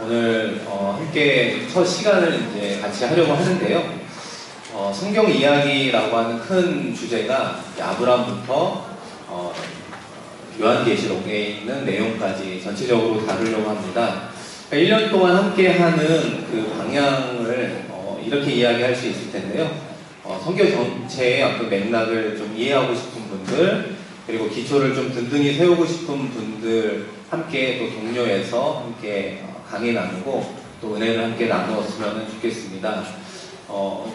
오늘 함께 첫 시간을 이제 같이 하려고 하는데요. 성경 이야기라고 하는 큰 주제가 아브라함부터 요한계시록에 있는 내용까지 전체적으로 다루려고 합니다. 1년 동안 함께 하는 그 방향을 이렇게 이야기할 수 있을 텐데요. 성경 전체의 어떤 맥락을 좀 이해하고 싶은 분들, 그리고 기초를 좀 든든히 세우고 싶은 분들 함께 또 동료해서 함께 강의 나누고 또 은혜를 함께 나누었으면 좋겠습니다.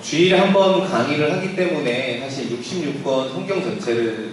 주일에 한 번 강의를 하기 때문에 사실 66권 성경 전체를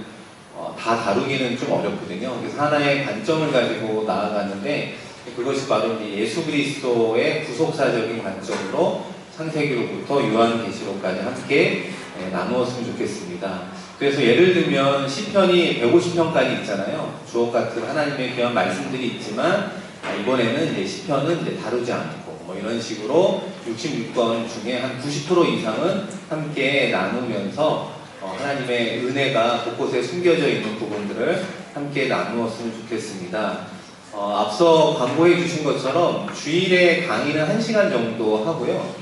다 다루기는 좀 어렵거든요. 그래서 하나의 관점을 가지고 나아가는데 그것이 바로 예수 그리스도의 구속사적인 관점으로 창세기로부터 요한계시록까지 함께 나누었으면 좋겠습니다. 그래서 예를 들면 시편이 150편까지 있잖아요. 주옥 같은 하나님의 귀한 말씀들이 있지만 이번에는 이제 시편은 이제 다루지 않고 뭐 이런 식으로 66권 중에 한 90% 이상은 함께 나누면서 하나님의 은혜가 곳곳에 숨겨져 있는 부분들을 함께 나누었으면 좋겠습니다. 앞서 광고해 주신 것처럼 주일에 강의는 1시간 정도 하고요.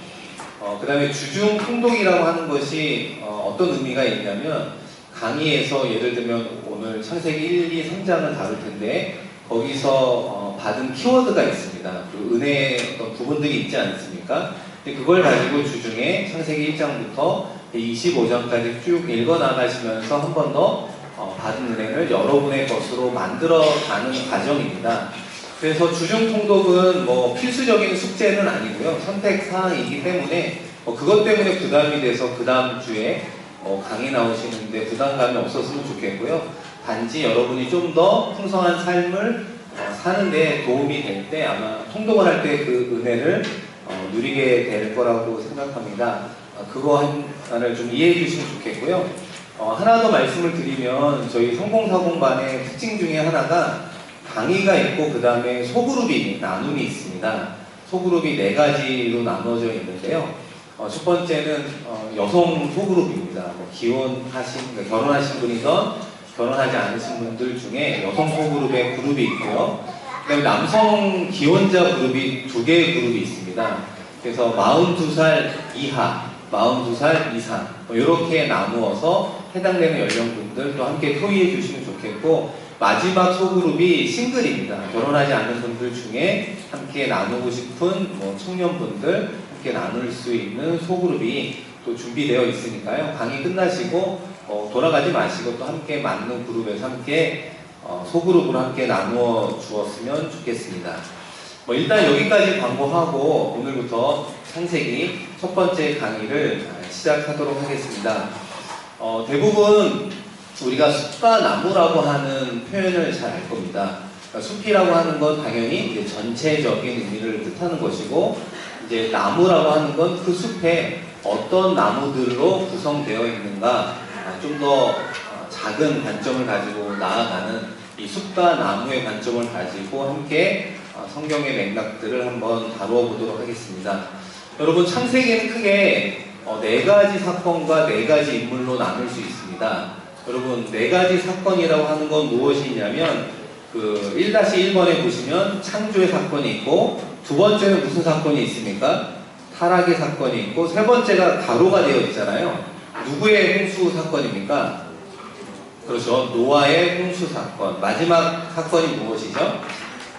그 다음에 주중 통독이라고 하는 것이 어떤 의미가 있냐면 강의에서 예를 들면 오늘 창세기 1, 2, 3장을 다룰 텐데 거기서 받은 키워드가 있습니다. 그 은혜의 어떤 부분들이 있지 않습니까? 그걸 가지고 주중에 창세기 1장부터 25장까지 쭉 읽어나가시면서 한 번 더 받은 은혜를 여러분의 것으로 만들어가는 과정입니다. 그래서 주중 통독은 뭐 필수적인 숙제는 아니고요. 선택사항이기 때문에 그것 때문에 부담이 돼서 그 다음 주에 강의 나오시는데 부담감이 없었으면 좋겠고요. 단지 여러분이 좀 더 풍성한 삶을 사는 데 도움이 될 때 아마 통독을 할 때 그 은혜를 누리게 될 거라고 생각합니다. 그거 하나를 좀 이해해 주시면 좋겠고요. 하나 더 말씀을 드리면 저희 성공사공반의 특징 중에 하나가 강의가 있고 그 다음에 소그룹이 나눔이 있습니다. 소그룹이 4가지로 나눠져 있는데요. 첫 번째는 여성 소그룹입니다. 기혼하신, 그러니까 결혼하신 분이던 결혼하지 않으신 분들 중에 여성 소그룹의 그룹이 있고요. 그 다음에 남성 기혼자 그룹이 2개의 그룹이 있습니다. 그래서 42살 이하, 42살 이상 이렇게 나누어서 해당되는 연령분들도 함께 토의해 주시면 좋겠고 마지막 소그룹이 싱글입니다. 결혼하지 않은 분들 중에 함께 나누고 싶은 청년분들 함께 나눌 수 있는 소그룹이 또 준비되어 있으니까요. 강의 끝나시고 돌아가지 마시고 또 함께 맞는 그룹에서 함께 소그룹으로 함께 나누어 주었으면 좋겠습니다. 일단 여기까지 광고하고 오늘부터 창세기 첫 번째 강의를 시작하도록 하겠습니다. 대부분 우리가 숲과 나무라고 하는 표현을 잘 알 겁니다. 그러니까 숲이라고 하는 건 당연히 이제 전체적인 의미를 뜻하는 것이고 이제 나무라고 하는 건 그 숲에 어떤 나무들로 구성되어 있는가 좀 더 작은 관점을 가지고 나아가는 이 숲과 나무의 관점을 가지고 함께 성경의 맥락들을 한번 다루어 보도록 하겠습니다. 여러분 창세기는 크게 4가지 사건과 4가지 인물로 나눌 수 있습니다. 여러분 4가지 사건이라고 하는 건 무엇이냐면 그 1-1번에 보시면 창조의 사건이 있고 두 번째는 무슨 사건이 있습니까? 타락의 사건이 있고 세 번째가 가로가 되어 있잖아요. 누구의 홍수 사건입니까? 그렇죠. 노아의 홍수 사건. 마지막 사건이 무엇이죠?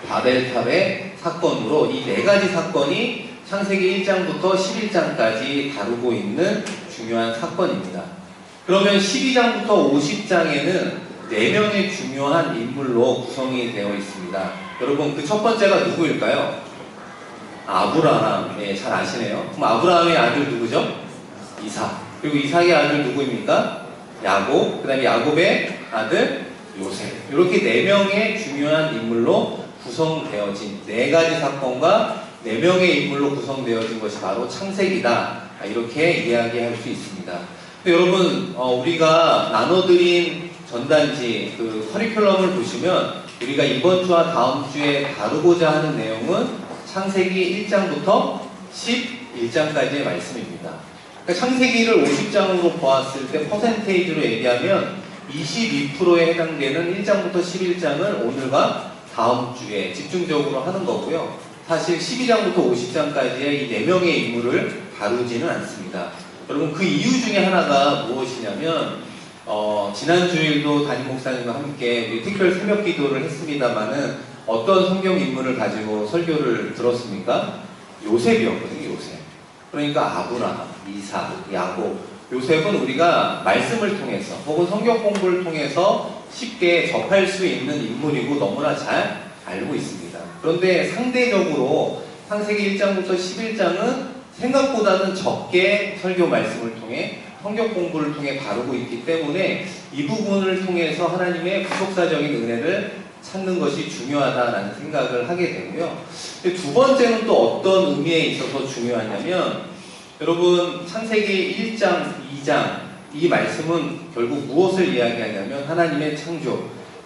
바벨탑의 사건으로 이 4가지 사건이 창세기 1장부터 11장까지 다루고 있는 중요한 사건입니다. 그러면 12장부터 50장에는 4명의 중요한 인물로 구성이 되어 있습니다. 여러분 그 첫 번째가 누구일까요? 아브라함. 네, 잘 아시네요. 그럼 아브라함의 아들 누구죠? 이삭. 그리고 이삭의 아들 누구입니까? 야곱. 그 다음에 야곱의 아들 요셉. 이렇게 4명의 중요한 인물로 구성되어진 4가지 사건과 4명의 인물로 구성되어진 것이 바로 창세기다. 이렇게 이야기할 수 있습니다. 여러분 우리가 나눠드린 전단지 그 커리큘럼을 보시면 우리가 이번 주와 다음 주에 다루고자 하는 내용은 창세기 1장부터 11장까지의 말씀입니다. 그러니까 창세기를 50장으로 보았을 때 퍼센테이지로 얘기하면 22%에 해당되는 1장부터 11장을 오늘과 다음 주에 집중적으로 하는 거고요. 사실 12장부터 50장까지의 이 4명의 인물을 다루지는 않습니다. 여러분, 그 이유 중에 하나가 무엇이냐면 지난 주일도 담임 목사님과 함께 우리 특별 새벽 기도를 했습니다만은 어떤 성경 인물을 가지고 설교를 들었습니까? 요셉이었거든요. 요셉. 그러니까 아브라함, 이삭, 야곱. 요셉은 우리가 말씀을 통해서 혹은 성경 공부를 통해서 쉽게 접할 수 있는 인물이고 너무나 잘 알고 있습니다. 그런데 상대적으로 창세기 1장부터 11장은 생각보다는 적게 설교 말씀을 통해 성경 공부를 통해 다루고 있기 때문에 이 부분을 통해서 하나님의 구속사적인 은혜를 찾는 것이 중요하다라는 생각을 하게 되고요. 두 번째는 또 어떤 의미에 있어서 중요하냐면 여러분 창세기 1장, 2장 이 말씀은 결국 무엇을 이야기하냐면 하나님의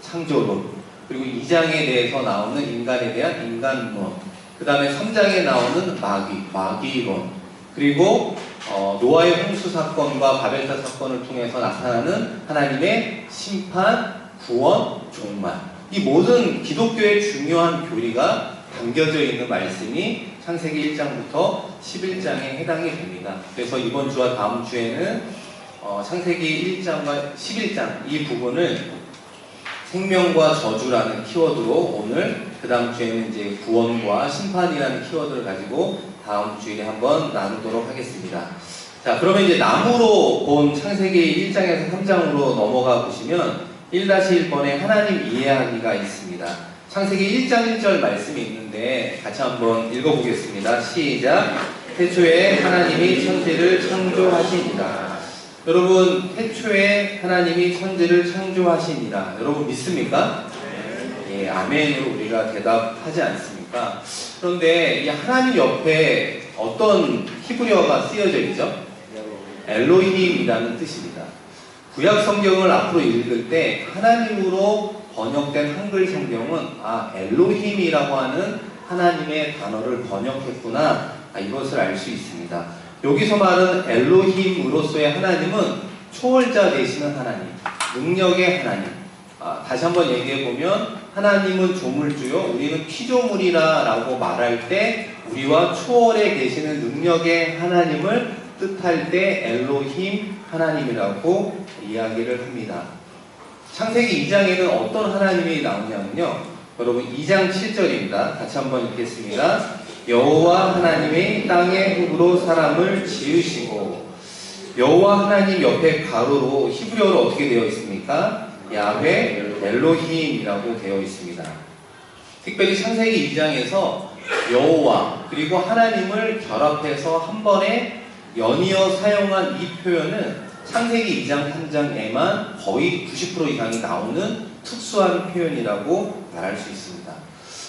창조론 그리고 2장에 대해서 나오는 인간에 대한 인간론 그 다음에 3장에 나오는 마귀론 그리고 노아의 홍수 사건과 바벨탑 사건을 통해서 나타나는 하나님의 심판, 구원, 종말 이 모든 기독교의 중요한 교리가 담겨져 있는 말씀이 창세기 1장부터 11장에 해당이 됩니다. 그래서 이번 주와 다음 주에는 창세기 1장과 11장 이 부분을 생명과 저주라는 키워드로 오늘 그 다음 주에는 이제 구원과 심판이라는 키워드를 가지고 다음 주일에 한번 나누도록 하겠습니다. 자, 그러면 이제 나무로 본 창세기 1장에서 3장으로 넘어가 보시면 1-1번에 하나님 이해하기가 있습니다. 창세기 1장 1절 말씀이 있는데 같이 한번 읽어보겠습니다. 시작. 태초에 하나님이 천지를 창조하시니라. 여러분, 태초에 하나님이 천지를 창조하시니라. 여러분 믿습니까? 예, 아멘으로 우리가 대답하지 않습니까? 그런데 이 하나님 옆에 어떤 히브리어가 쓰여져 있죠? 엘로힘이라는 뜻입니다. 구약 성경을 앞으로 읽을 때 하나님으로 번역된 한글 성경은 엘로힘이라고 하는 하나님의 단어를 번역했구나 이것을 알 수 있습니다. 여기서 말하는 엘로힘으로서의 하나님은 초월자 되시는 하나님, 능력의 하나님. 다시 한번 얘기해보면 하나님은 조물주요 우리는 피조물이라 라고 말할 때 우리와 초월에 계시는 능력의 하나님을 뜻할 때 엘로힘 하나님이라고 이야기를 합니다. 창세기 2장에는 어떤 하나님이 나오냐면요. 여러분 2장 7절입니다. 같이 한번 읽겠습니다. 여호와 하나님이 땅의 흙으로 사람을 지으시고 여호와 하나님 옆에 가로로 히브리어로 어떻게 되어 있습니까? 야훼 엘로힘이라고 되어 있습니다. 특별히 창세기 2장에서 여호와 그리고 하나님을 결합해서 한 번에 연이어 사용한 이 표현은 창세기 2장 3장에만 거의 90% 이상이 나오는 특수한 표현이라고 말할 수 있습니다.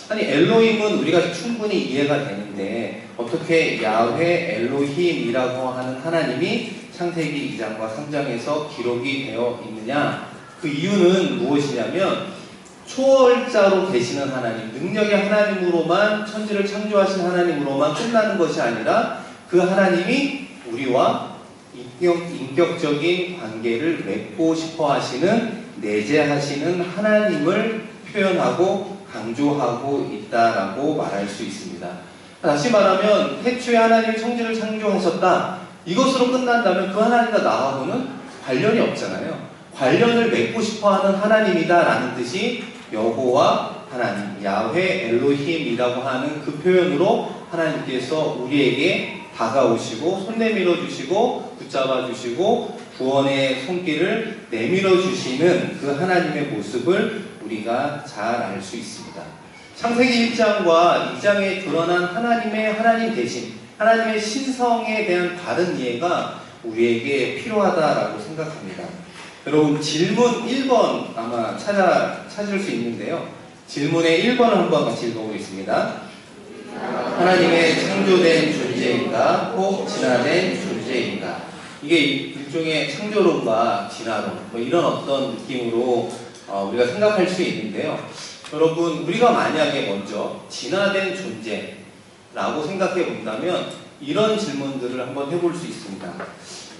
아니 엘로힘은 우리가 충분히 이해가 되는데 어떻게 야훼 엘로힘이라고 하는 하나님이 창세기 2장과 3장에서 기록이 되어 있느냐? 그 이유는 무엇이냐면 초월자로 계시는 하나님, 능력의 하나님으로만 천지를 창조하신 하나님으로만 끝나는 것이 아니라 그 하나님이 우리와 인격적인 관계를 맺고 싶어 하시는 내재하시는 하나님을 표현하고 강조하고 있다라고 말할 수 있습니다. 다시 말하면 태초에 하나님이 천지를 창조하셨다. 이것으로 끝난다면 그 하나님과 나하고는 관련이 없잖아요. 관련을 맺고 싶어하는 하나님이다라는 뜻이 여호와 하나님, 야훼 엘로힘이라고 하는 그 표현으로 하나님께서 우리에게 다가오시고 손 내밀어 주시고 붙잡아 주시고 구원의 손길을 내밀어 주시는 그 하나님의 모습을 우리가 잘 알 수 있습니다. 창세기 1장과 2장에 드러난 하나님의 하나님 대신 하나님의 신성에 대한 다른 이해가 우리에게 필요하다라고 생각합니다. 여러분 질문 1번 아마 찾을 수 있는데요. 질문의 1번을 한번 같이 읽어보겠습니다. 하나님의 창조된 존재인가 혹 진화된 존재인가? 이게 일종의 창조론과 진화론 이런 어떤 느낌으로 우리가 생각할 수 있는데요. 여러분 우리가 만약에 먼저 진화된 존재라고 생각해 본다면 이런 질문들을 한번 해볼 수 있습니다.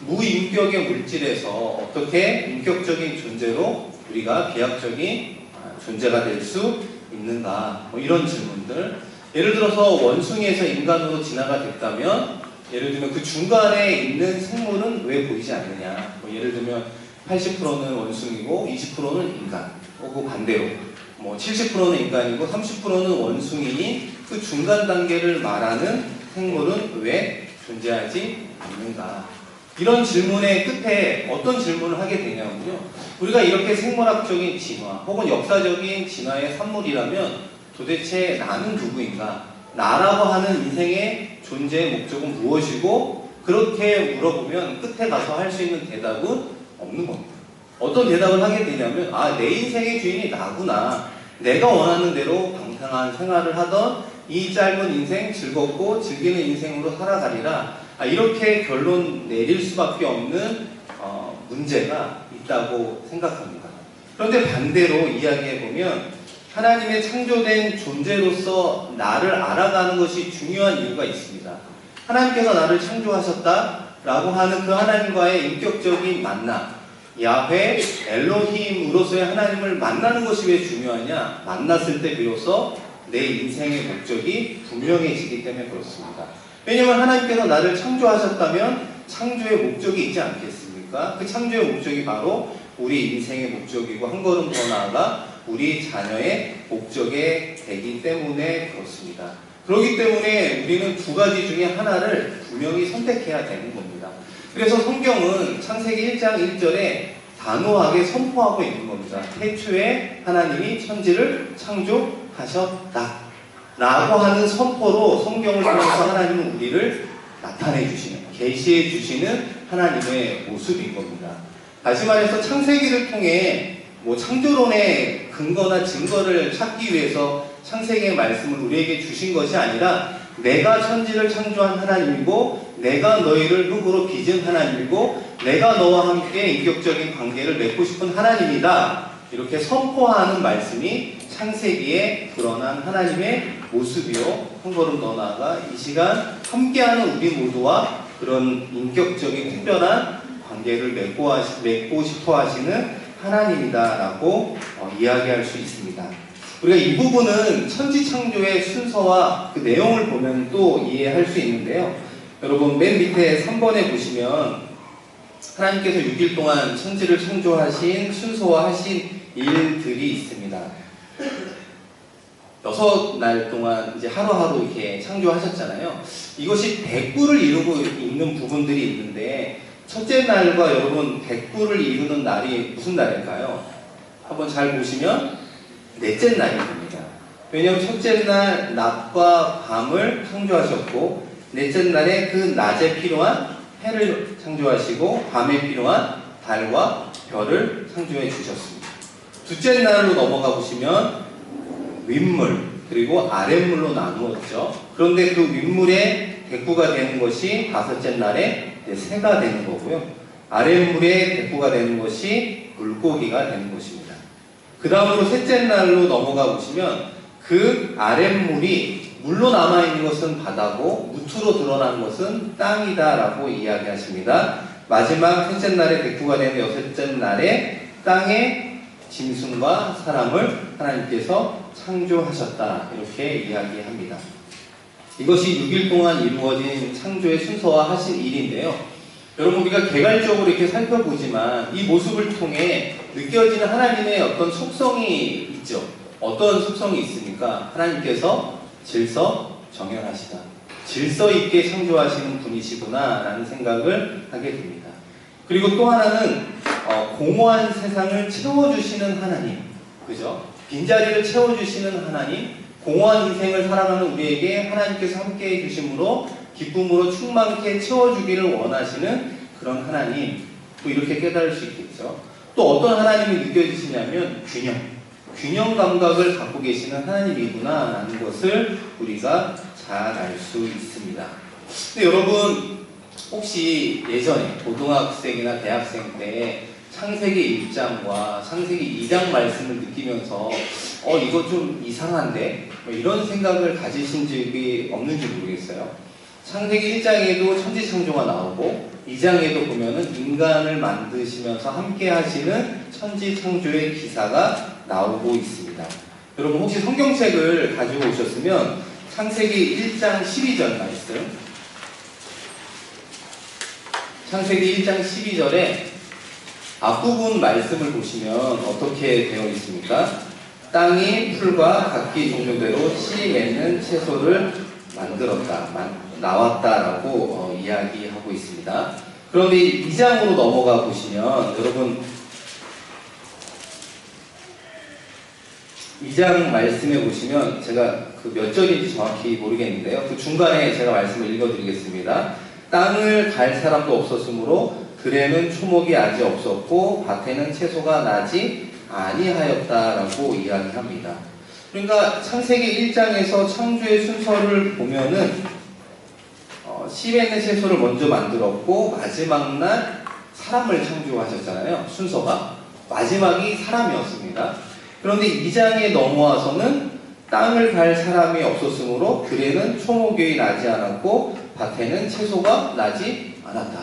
무인격의 물질에서 어떻게 인격적인 존재로 우리가 비약적인 존재가 될 수 있는가? 이런 질문들. 예를 들어서 원숭이에서 인간으로 진화가 됐다면 예를 들면 그 중간에 있는 생물은 왜 보이지 않느냐. 뭐 예를 들면 80%는 원숭이고 20%는 인간. 그 반대로 뭐 70%는 인간이고 30%는 원숭이니 그 중간 단계를 말하는 생물은 왜 존재하지 않는가. 이런 질문의 끝에 어떤 질문을 하게 되냐면요. 우리가 이렇게 생물학적인 진화 혹은 역사적인 진화의 산물이라면 도대체 나는 누구인가? 나라고 하는 인생의 존재의 목적은 무엇이고 그렇게 물어보면 끝에 가서 할 수 있는 대답은 없는 겁니다. 어떤 대답을 하게 되냐면 내 인생의 주인이 나구나. 내가 원하는 대로 방탕한 생활을 하던 이 짧은 인생 즐겁고 즐기는 인생으로 살아가리라. 이렇게 결론 내릴 수밖에 없는 문제가 있다고 생각합니다. 그런데 반대로 이야기해보면 하나님의 창조된 존재로서 나를 알아가는 것이 중요한 이유가 있습니다. 하나님께서 나를 창조하셨다라고 하는 그 하나님과의 인격적인 만남, 야훼, 엘로힘으로서의 하나님을 만나는 것이 왜 중요하냐? 만났을 때 비로소 내 인생의 목적이 분명해지기 때문에 그렇습니다. 왜냐하면 하나님께서 나를 창조하셨다면 창조의 목적이 있지 않겠습니까? 그 창조의 목적이 바로 우리 인생의 목적이고 한 걸음 더 나아가 우리 자녀의 목적이 되기 때문에 그렇습니다. 그렇기 때문에 우리는 두 가지 중에 하나를 분명히 선택해야 되는 겁니다. 그래서 성경은 창세기 1장 1절에 단호하게 선포하고 있는 겁니다. 태초에 하나님이 천지를 창조하셨다 라고 하는 선포로 성경을 통해서 하나님은 우리를 나타내 주시는, 계시해 주시는 하나님의 모습인 겁니다. 다시 말해서 창세기를 통해 창조론의 근거나 증거를 찾기 위해서 창세기의 말씀을 우리에게 주신 것이 아니라 내가 천지를 창조한 하나님이고 내가 너희를 흙으로 빚은 하나님이고 내가 너와 함께 인격적인 관계를 맺고 싶은 하나님이다. 이렇게 선포하는 말씀이 창세기에 드러난 하나님의 모습이요. 한 걸음 더 나아가 이 시간 함께하는 우리 모두와 그런 인격적인 특별한 관계를 맺고 싶어 하시는 하나님이다라고 이야기할 수 있습니다. 우리가 이 부분은 천지창조의 순서와 그 내용을 보면 또 이해할 수 있는데요. 여러분 맨 밑에 3번에 보시면 하나님께서 6일 동안 천지를 창조하신 순서와 하신 일들이 있습니다. 6날 동안 이제 하루하루 이렇게 창조하셨잖아요. 이것이 100구를 이루고 있는 부분들이 있는데 첫째 날과 여러분 100구를 이루는 날이 무슨 날일까요? 한번 잘 보시면 넷째 날이 됩니다. 왜냐하면 첫째 날 낮과 밤을 창조하셨고 넷째 날에 그 낮에 필요한 해를 창조하시고 밤에 필요한 달과 별을 창조해 주셨습니다. 둘째 날로 넘어가 보시면 윗물 그리고 아랫물로 나누었죠. 그런데 그 윗물의 백구가 되는 것이 다섯째 날에 새가 되는 거고요. 아랫물의 백구가 되는 것이 물고기가 되는 것입니다. 그 다음으로 셋째 날로 넘어가 보시면 그 아랫물이 물로 남아있는 것은 바다고 무트로 드러난 것은 땅이다 라고 이야기하십니다. 마지막 셋째 날에 백구가 되는 여섯째 날에 땅에 짐승과 사람을 하나님께서 창조하셨다 이렇게 이야기합니다. 이것이 6일 동안 이루어진 창조의 순서와 하신 일인데요. 여러분 우리가 개괄적으로 이렇게 살펴보지만 이 모습을 통해 느껴지는 하나님의 어떤 속성이 있죠. 어떤 속성이 있습니까? 하나님께서 질서 정연하시다. 질서 있게 창조하시는 분이시구나 라는 생각을 하게 됩니다. 그리고 또 하나는 공허한 세상을 채워주시는 하나님, 그죠? 빈자리를 채워주시는 하나님, 공허한 인생을 살아가는 우리에게 하나님께서 함께 해주심으로 기쁨으로 충만케 채워주기를 원하시는 그런 하나님, 또 이렇게 깨달을 수 있겠죠. 또 어떤 하나님이 느껴지시냐면 균형 감각을 갖고 계시는 하나님이구나 라는 것을 우리가 잘 알 수 있습니다. 근데 여러분 혹시 예전에 고등학생이나 대학생 때 창세기 1장과 창세기 2장 말씀을 느끼면서 이거 좀 이상한데? 이런 생각을 가지신 적이 없는지 모르겠어요. 창세기 1장에도 천지창조가 나오고 2장에도 보면은 인간을 만드시면서 함께 하시는 천지창조의 기사가 나오고 있습니다. 여러분 혹시 성경책을 가지고 오셨으면 창세기 1장 12절 말씀. 창세기 1장 12절에 앞부분 말씀을 보시면 어떻게 되어 있습니까? 땅이 풀과 각기 종류대로 씨 맺는 채소를 만들었다, 나왔다라고 이야기하고 있습니다. 그런데 2장으로 넘어가 보시면 여러분 2장 말씀에 보시면 제가 그 몇 절인지 정확히 모르겠는데요. 그 중간에 제가 말씀을 읽어드리겠습니다. 땅을 갈 사람도 없었으므로 들에는 초목이 아직 없었고 밭에는 채소가 나지 아니하였다라고 이야기합니다. 그러니까 창세기 1장에서 창조의 순서를 보면은 씨 맺는 채소를 먼저 만들었고 마지막 날 사람을 창조하셨잖아요. 순서가 마지막이 사람이었습니다. 그런데 2장에 넘어와서는 땅을 갈 사람이 없었으므로 들에는 초목이 나지 않았고 밭에는 채소가 나지 않았다.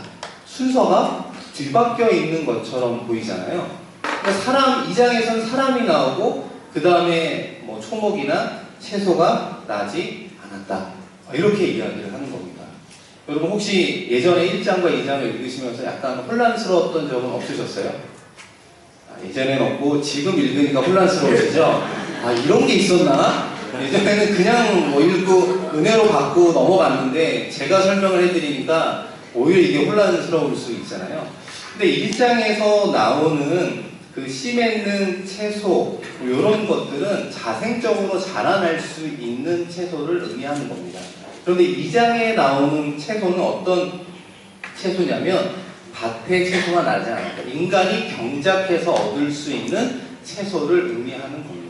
순서가 뒤바뀌어 있는 것처럼 보이잖아요. 그러니까 2장에서는 사람이 나오고 그 다음에 뭐 초목이나 채소가 나지 않았다. 이렇게 이야기를 하는 겁니다. 여러분 혹시 예전에 1장과 2장을 읽으시면서 약간 혼란스러웠던 적은 없으셨어요? 예전에는 없고 지금 읽으니까 혼란스러우시죠? 이런 게 있었나? 예전에는 그냥 뭐 읽고 은혜로 받고 넘어갔는데 제가 설명을 해드리니까 오히려 이게 혼란스러울 수 있잖아요. 근데 1장에서 나오는 그 씨 맺는 채소 이런 것들은 자생적으로 자라날 수 있는 채소를 의미하는 겁니다. 그런데 2장에 나오는 채소는 어떤 채소냐면 밭에 채소가 나지 않았다. 인간이 경작해서 얻을 수 있는 채소를 의미하는 겁니다.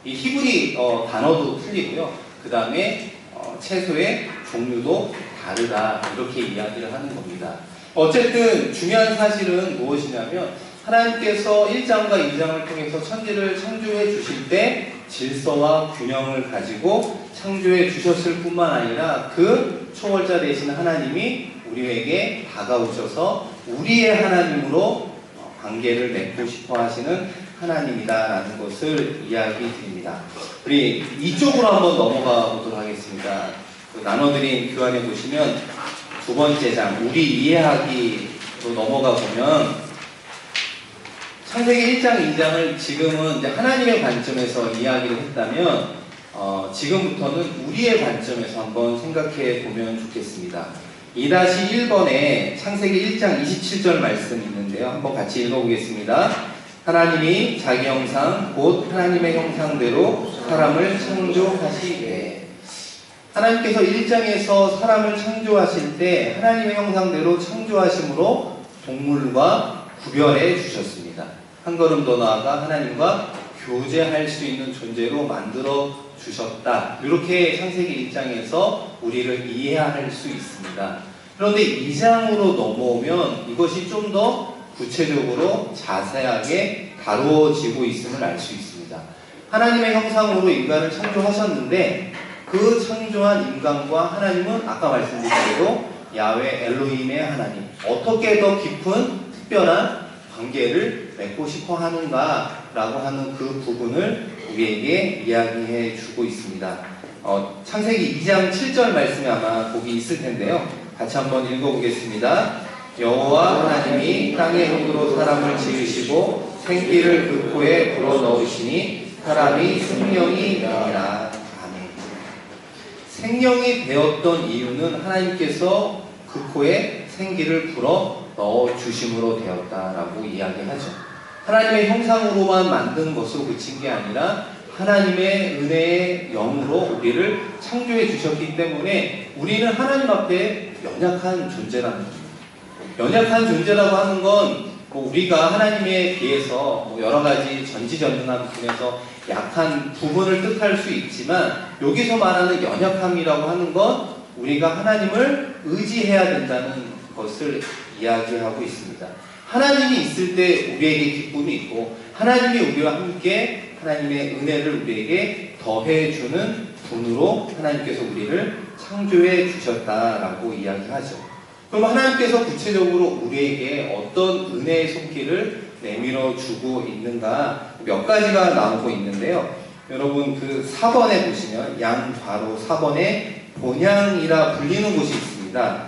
이 히브리 단어도 틀리고요. 그 다음에 채소의 종류도 다르다. 이렇게 이야기를 하는 겁니다. 어쨌든 중요한 사실은 무엇이냐면 하나님께서 1장과 2장을 통해서 천지를 창조해 주실 때 질서와 균형을 가지고 창조해 주셨을 뿐만 아니라 그 초월자 되신 하나님이 우리에게 다가오셔서 우리의 하나님으로 관계를 맺고 싶어 하시는 하나님이다라는 것을 이야기 드립니다. 우리 이쪽으로 한번 넘어가 보도록 하겠습니다. 나눠드린 교환에 보시면 두 번째 장, 우리 이해하기로 넘어가 보면 창세기 1장, 2장을 지금은 이제 하나님의 관점에서 이야기를 했다면 지금부터는 우리의 관점에서 한번 생각해 보면 좋겠습니다. 2-1번에 창세기 1장 27절 말씀이 있는데요. 한번 같이 읽어보겠습니다. 하나님이 자기 형상 곧 하나님의 형상대로 사람을 창조하시되 하나님께서 1장에서 사람을 창조하실 때 하나님의 형상대로 창조하심으로 동물과 구별해 주셨습니다. 한 걸음 더 나아가 하나님과 교제할 수 있는 존재로 만들어 주셨다. 이렇게 창세기 1장에서 우리를 이해할 수 있습니다. 그런데 2장으로 넘어오면 이것이 좀 더 구체적으로 자세하게 다루어지고 있음을 알 수 있습니다. 하나님의 형상으로 인간을 창조하셨는데 그 창조한 인간과 하나님은 아까 말씀드린 대로 야훼 엘로힘의 하나님, 어떻게 더 깊은 특별한 관계를 맺고 싶어 하는가라고 하는 그 부분을 우리에게 이야기해 주고 있습니다. 창세기 2장 7절 말씀이 아마 거기 있을 텐데요. 같이 한번 읽어보겠습니다. 여호와 하나님이 땅의 흙으로 사람을 지으시고 생기를 그 코에 불어넣으시니 사람이 생명이 되니라. 아멘. 생명이 되었던 이유는 하나님께서 그 코에 생기를 불어 넣어 주심으로 되었다라고 이야기하죠. 하나님의 형상으로만 만든 것으로 그친 게 아니라 하나님의 은혜의 영으로 우리를 창조해 주셨기 때문에 우리는 하나님 앞에 연약한 존재라는 겁니다. 연약한 존재라고 하는 건 우리가 하나님에 비해서 여러 가지 전지전능한 부분에서 약한 부분을 뜻할 수 있지만 여기서 말하는 연약함이라고 하는 건 우리가 하나님을 의지해야 된다는 것을 이야기하고 있습니다. 하나님이 있을 때 우리에게 기쁨이 있고 하나님이 우리와 함께 하나님의 은혜를 우리에게 더해주는 분으로 하나님께서 우리를 창조해 주셨다라고 이야기하죠. 그럼 하나님께서 구체적으로 우리에게 어떤 은혜의 손길을 내밀어 주고 있는가 몇 가지가 나오고 있는데요. 여러분 그 4번에 보시면 양괄호 4번에 본향이라 불리는 곳이 있습니다.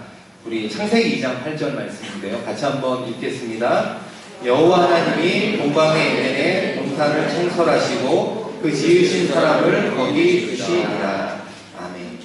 우리 창세기 2장 8절 말씀인데요. 같이 한번 읽겠습니다. 여호와 하나님이 동방의 에덴에 동산을 창설하시고 그 지으신 사람을 거기 두시니라. 아멘.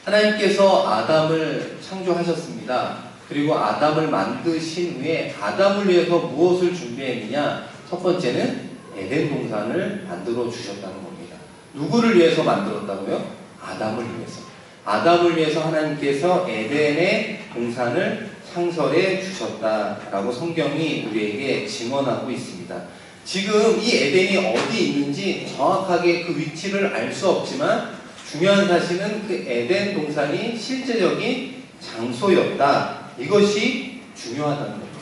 하나님께서 아담을 창조하셨습니다. 그리고 아담을 만드신 후에 아담을 위해서 무엇을 준비했느냐? 첫 번째는 에덴 동산을 만들어 주셨다는 겁니다. 누구를 위해서 만들었다고요? 아담을 위해서. 아담을 위해서 하나님께서 에덴의 동산을 창설해 주셨다라고 성경이 우리에게 증언하고 있습니다. 지금 이 에덴이 어디 있는지 정확하게 그 위치를 알 수 없지만 중요한 사실은 그 에덴 동산이 실제적인 장소였다. 이것이 중요하다는 겁니다.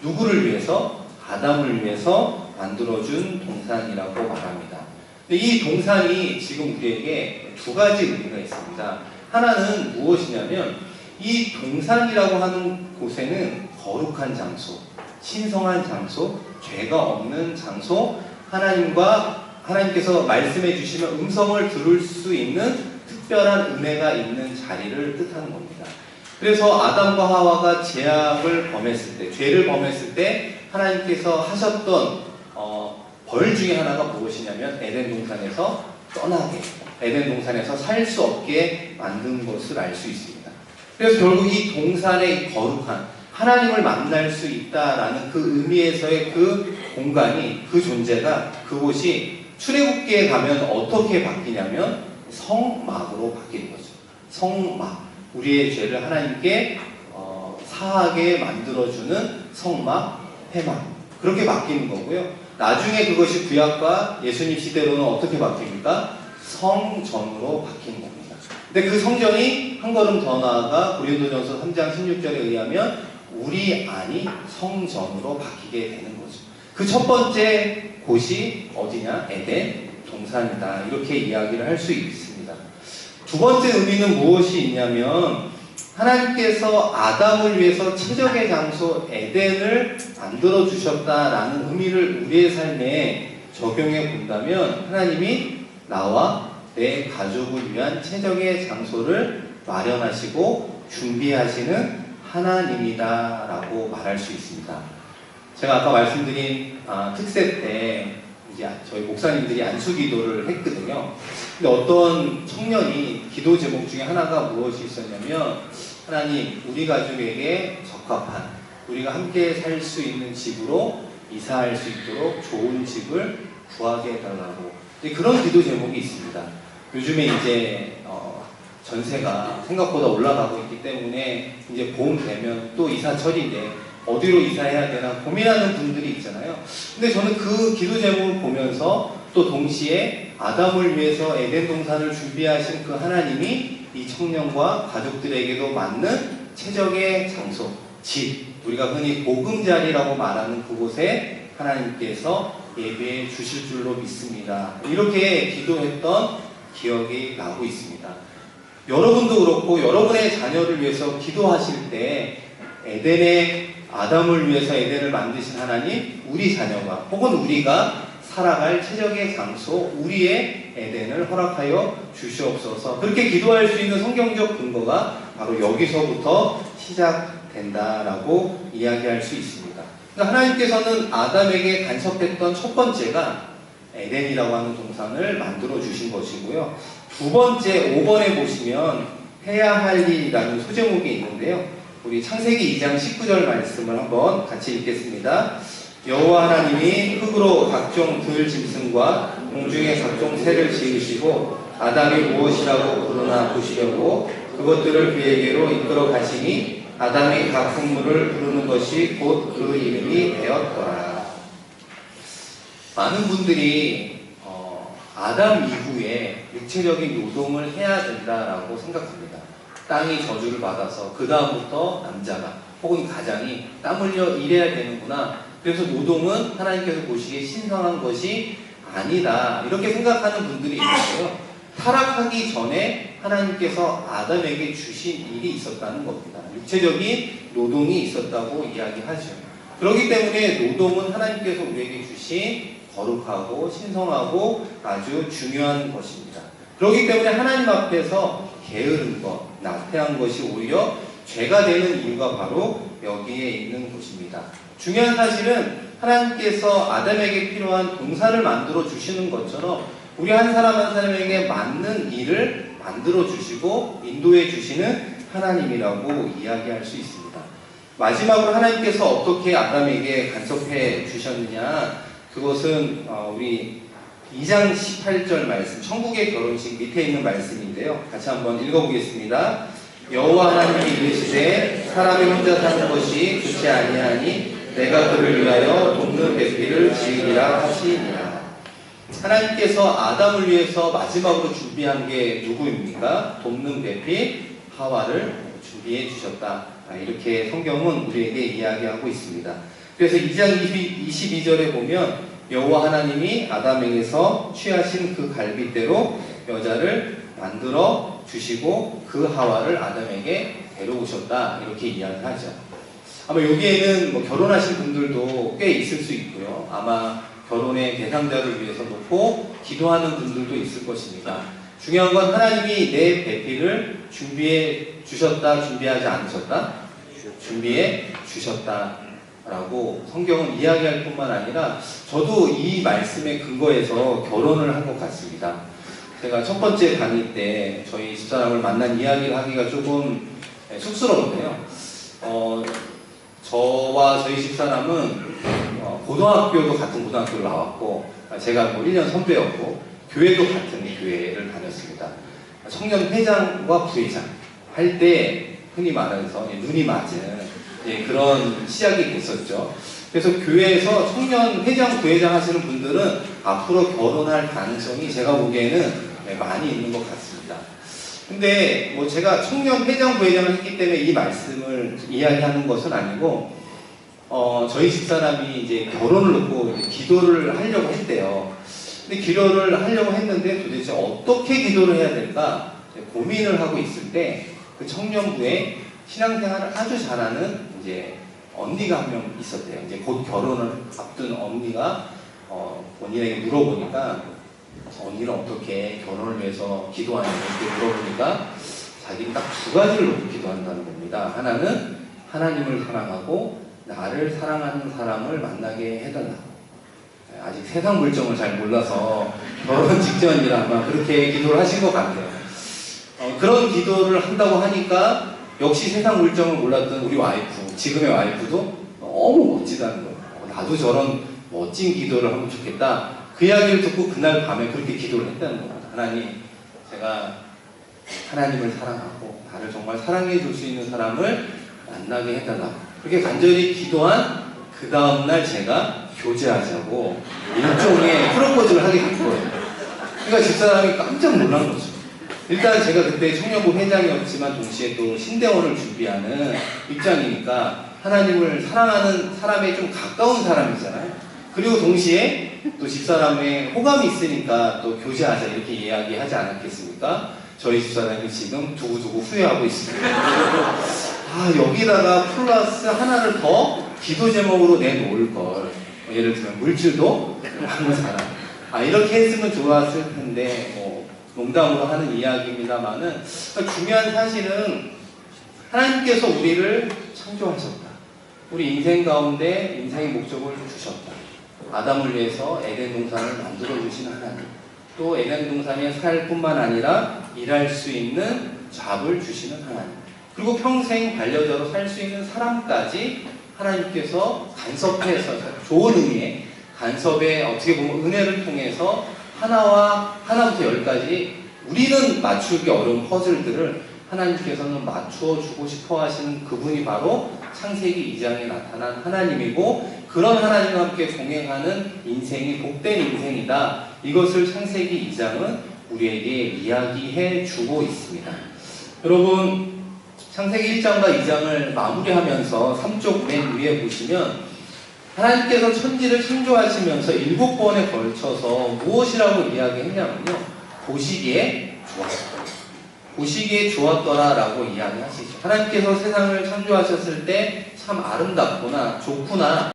누구를 위해서? 아담을 위해서 만들어준 동산이라고 말합니다. 근데 이 동산이 지금 우리에게 두 가지 의미가 있습니다. 하나는 무엇이냐면 이 동산이라고 하는 곳에는 거룩한 장소, 신성한 장소, 죄가 없는 장소, 하나님께서 말씀해 주시면 음성을 들을 수 있는 특별한 은혜가 있는 자리를 뜻하는 겁니다. 그래서 아담과 하와가 죄악을 범했을 때, 죄를 범했을 때 하나님께서 하셨던 벌 중에 하나가 무엇이냐면 에덴 동산에서 떠나게, 에덴 동산에서 살 수 없게 만든 것을 알 수 있습니다. 그래서 결국 이 동산의 거룩한 하나님을 만날 수 있다라는 그 의미에서의 그 공간이, 그 존재가, 그곳이 출애굽기에 가면 어떻게 바뀌냐면 성막으로 바뀌는 거죠. 성막. 우리의 죄를 하나님께 사하게 만들어주는 성막, 회막. 그렇게 바뀌는 거고요. 나중에 그것이 구약과 예수님 시대로는 어떻게 바뀝니까? 성전으로 바뀌는 겁니다. 근데 그 성전이 한 걸음 더 나아가 고린도전서 3장 16절에 의하면 우리 안이 성전으로 바뀌게 되는 거죠. 그 첫 번째 곳이 어디냐? 에덴 동산이다. 이렇게 이야기를 할 수 있습니다. 두 번째 의미는 무엇이 있냐면 하나님께서 아담을 위해서 최적의 장소 에덴을 만들어 주셨다라는 의미를 우리의 삶에 적용해 본다면 하나님이 나와 내 가족을 위한 최적의 장소를 마련하시고 준비하시는 하나님이다라고 말할 수 있습니다. 제가 아까 말씀드린 특세 때 이제 저희 목사님들이 안수기도를 했거든요. 근데 어떤 청년이 기도 제목 중에 하나가 무엇이 있었냐면 하나님, 우리 가족에게 적합한, 우리가 함께 살 수 있는 집으로 이사할 수 있도록 좋은 집을 구하게 해달라고. 그런 기도 제목이 있습니다. 요즘에 이제 전세가 생각보다 올라가고 있기 때문에 이제 봄 되면 또 이사철인데 어디로 이사해야 되나 고민하는 분들이 있잖아요. 근데 저는 그 기도 제목을 보면서 또 동시에 아담을 위해서 에덴 동산을 준비하신 그 하나님이 이 청년과 가족들에게도 맞는 최적의 장소, 집, 우리가 흔히 보금자리라고 말하는 그곳에 하나님께서 예배해 주실 줄로 믿습니다. 이렇게 기도했던 기억이 나고 있습니다. 여러분도 그렇고 여러분의 자녀를 위해서 기도하실 때 아담을 위해서 에덴을 만드신 하나님, 우리 자녀가 혹은 우리가 살아갈 최적의 장소, 우리의 에덴을 허락하여 주시옵소서. 그렇게 기도할 수 있는 성경적 근거가 바로 여기서부터 시작된다라고 이야기할 수 있습니다. 그러니까 하나님께서는 아담에게 간섭했던 첫 번째가 에덴이라고 하는 동산을 만들어 주신 것이고요. 두 번째 5번에 보시면 해야 할 일이라는 소제목이 있는데요. 우리 창세기 2장 19절 말씀을 한번 같이 읽겠습니다. 여호와 하나님이 흙으로 각종 들 짐승과 공중의 각종 새를 지으시고 아담이 무엇이라고 부르나 보시려고 그것들을 그에게로 이끌어 가시니 아담이 각 생물을 부르는 것이 곧 그 이름이 되었더라. 많은 분들이 아담 이후에 육체적인 노동을 해야 된다라고 생각합니다. 땅이 저주를 받아서 그 다음부터 남자가 혹은 가장이 땀 흘려 일해야 되는구나. 그래서 노동은 하나님께서 보시기에 신성한 것이 아니다. 이렇게 생각하는 분들이 있는데요. 타락하기 전에 하나님께서 아담에게 주신 일이 있었다는 겁니다. 육체적인 노동이 있었다고 이야기하죠. 그렇기 때문에 노동은 하나님께서 우리에게 주신 거룩하고 신성하고 아주 중요한 것입니다. 그렇기 때문에 하나님 앞에서 게으른 것, 나태한 것이 오히려 죄가 되는 이유가 바로 여기에 있는 것입니다. 중요한 사실은 하나님께서 아담에게 필요한 동사를 만들어 주시는 것처럼 우리 한 사람 한 사람에게 맞는 일을 만들어 주시고 인도해 주시는 하나님이라고 이야기할 수 있습니다. 마지막으로 하나님께서 어떻게 아담에게 간섭해 주셨느냐, 그것은 우리 2장 18절 말씀, 천국의 결혼식 밑에 있는 말씀인데요. 같이 한번 읽어보겠습니다. 여호와 하나님이 이르시되 사람이 혼자 사는 것이 좋지 아니하니 내가 그를 위하여 돕는 배필을 지으리라 하시니라. 하나님께서 아담을 위해서 마지막으로 준비한 게 누구입니까? 돕는 배필 하와를 준비해 주셨다. 이렇게 성경은 우리에게 이야기하고 있습니다. 그래서 2장 22절에 보면 여호와 하나님이 아담에게서 취하신 그 갈빗대로 여자를 만들어 주시고 그 하와를 아담에게 데려오셨다. 이렇게 이야기하죠. 아마 여기에는 뭐 결혼하신 분들도 꽤 있을 수 있고요. 아마 결혼의 대상자를 위해서 놓고 기도하는 분들도 있을 것입니다. 중요한 건 하나님이 내 배필을 준비해 주셨다, 준비하지 않으셨다? 준비해 주셨다 라고 성경은 이야기할 뿐만 아니라 저도 이 말씀에 근거해서 결혼을 한 것 같습니다. 제가 첫 번째 강의 때 저희 집사람을 만난 이야기를 하기가 조금 쑥스러운데요. 저와 저희 집사람은 고등학교도 같은 고등학교를 나왔고 제가 뭐 1년 선배였고 교회도 같은 교회를 다녔습니다. 청년 회장과 부회장 할 때 흔히 말해서 눈이 맞은 그런 시작이 됐었죠. 그래서 교회에서 청년 회장, 부회장 하시는 분들은 앞으로 결혼할 가능성이 제가 보기에는 많이 있는 것 같습니다. 근데 뭐 제가 청년 회장, 부회장을 했기 때문에 이 말씀을 이야기하는 것은 아니고 저희 집사람이 이제 결혼을 놓고 이제 기도를 하려고 했대요. 근데 기도를 하려고 했는데 도대체 어떻게 기도를 해야 될까 고민을 하고 있을 때 그 청년부에 신앙생활을 아주 잘하는 이제 언니가 한 명 있었대요. 이제 곧 결혼을 앞둔 언니가 본인에게 물어보니까 언니는 어떻게 결혼을 위해서 기도하냐고 이렇게 물어보니까 자기는 딱 두 가지를 놓고 기도한다는 겁니다. 하나는 하나님을 사랑하고 나를 사랑하는 사람을 만나게 해달라고. 아직 세상 물정을 잘 몰라서 결혼 직전이라 아마 그렇게 기도를 하신 것 같아요. 그런 기도를 한다고 하니까 역시 세상 물정을 몰랐던 우리 와이프, 지금의 와이프도 너무 멋지다는 거예요. 나도 저런 멋진 기도를 하면 좋겠다. 그 이야기를 듣고 그날 밤에 그렇게 기도를 했다는 겁니다. 하나님, 제가 하나님을 사랑하고 나를 정말 사랑해 줄 수 있는 사람을 만나게 해달라고. 그렇게 간절히 기도한 그 다음날 제가 교제하자고 일종의 프로포즈를 하게 된 거예요. 그러니까 집사람이 깜짝 놀란 거죠. 일단 제가 그때 청년부 회장이었지만 동시에 또 신대원을 준비하는 입장이니까 하나님을 사랑하는 사람에 좀 가까운 사람이잖아요. 그리고 동시에 또 집사람의 호감이 있으니까 또 교제하자 이렇게 이야기하지 않았겠습니까? 저희 집사람이 지금 두고두고 후회하고 있습니다. 여기다가 플러스 하나를 더 기도 제목으로 내놓을 걸. 예를 들면 물질도 하는 사람. 이렇게 했으면 좋았을 텐데 농담으로 하는 이야기입니다만은 중요한 사실은 하나님께서 우리를 창조하셨다. 우리 인생 가운데 인생의 목적을 주셨다. 아담을 위해서 에덴 동산을 만들어 주신 하나님. 또 에덴 동산에 살 뿐만 아니라 일할 수 있는 잡을 주시는 하나님. 그리고 평생 반려자로 살 수 있는 사람까지 하나님께서 간섭해서 좋은 의미의 간섭의 어떻게 보면 은혜를 통해서 하나부터 열까지 우리는 맞추기 어려운 퍼즐들을 하나님께서는 맞추어 주고 싶어 하시는 그분이 바로 창세기 2장에 나타난 하나님이고 그런 하나님과 함께 동행하는 인생이 복된 인생이다. 이것을 창세기 2장은 우리에게 이야기해 주고 있습니다. 여러분 창세기 1장과 2장을 마무리하면서 3쪽 맨 위에 보시면 하나님께서 천지를 창조하시면서 7번에 걸쳐서 무엇이라고 이야기했냐면요. 보시기에 좋았더라. 보시기에 좋았더라 라고 이야기하시죠. 하나님께서 세상을 창조하셨을 때 참 아름답구나, 좋구나